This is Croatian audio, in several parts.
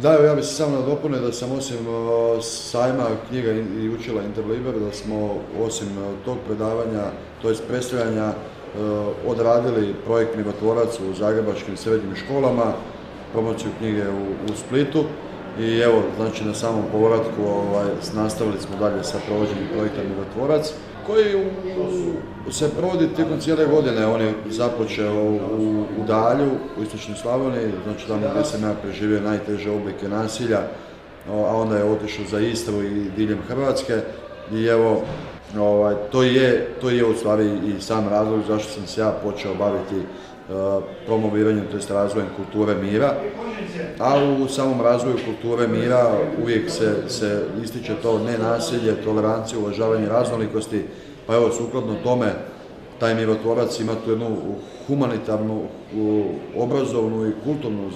Da, evo ja bih se samo nadopunio da sam osim sajma knjiga i učila Interliber, da smo osim tog predavanja, to jest predstavljanja, odradili projekt Mirotvorac u zagrebačkim srednjim školama, promociju knjige u Splitu i evo, znači na samom povratku nastavili smo dalje sa provođenjem projekta Mirotvorac, koji se provodi tijekom cijele godine. On je započeo u Dalju, u istočnoj Slavoniji, znači tamo gdje sam ja preživio najteže oblike nasilja, a onda je otišao za Istru i diljem Hrvatske. I evo, to je u stvari i sam razlog zašto sam se ja počeo baviti promoviranjem, to jest razvojem kulture mira. A u samom razvoju kulture mira uvijek se ističe to nenasilje, tolerancija, uvažavanje raznolikosti, pa evo sukladno tome taj Mirotvorac ima tu jednu humanitarnu, obrazovnu i kulturnu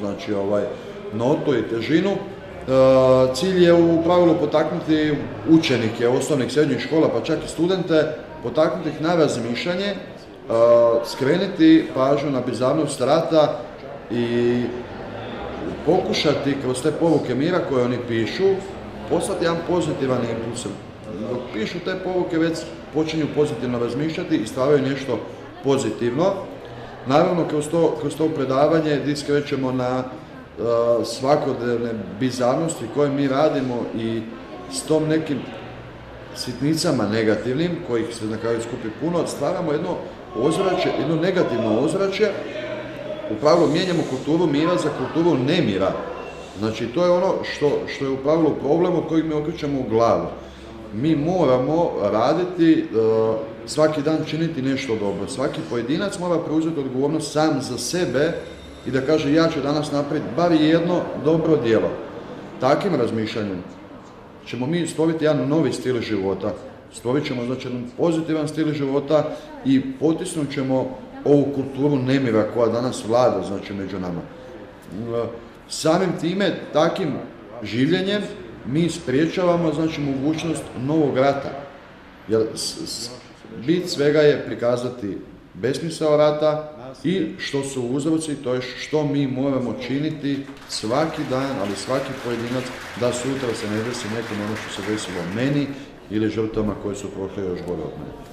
notu i težinu. Cilj je u pravilu potaknuti učenike osnovnih srednjih škola, pa čak i studente, potaknuti ih na razmišljanje, skrenuti pažnju na bizarnost rata i pokušati kroz te poruke mira koje oni pišu poslati jedan pozitivan impuls. Dok pišu te poruke već počinju pozitivno razmišljati i stvaraju nešto pozitivno. Naravno, kroz to predavanje gdje skrećemo na svakodnevne bizarnosti koje mi radimo i s tom nekim sitnicama negativnim, kojih se na kraju skupi puno, stvaramo jedno negativno ozračje. U pravilu mijenjamo kulturu mira za kulturu nemira. Znači, to je ono što je u pravilu problem od kojeg mi okrećemo u glavu. Mi moramo raditi, svaki dan činiti nešto dobro. Svaki pojedinac mora preuzeti odgovornost sam za sebe i da kaže ja ću danas napraviti bar jedno dobro djelo. Takvim razmišljanjem ćemo mi stvoriti jedan novi stil života. Stvorit ćemo znači jedan pozitivan stil života i potisnut ćemo ovu kulturu nemira koja danas vlada znači među nama. Samim time, takvim življenjem mi spriječavamo znači mogućnost novog rata. Jer bit svega je prikazati besmisao rata i što su uzroci, to je što mi moramo činiti svaki dan, ali svaki pojedinac, da sutra se ne desi nekom ono što se desilo meni ili žrtvama koje su prošle još gore od mene.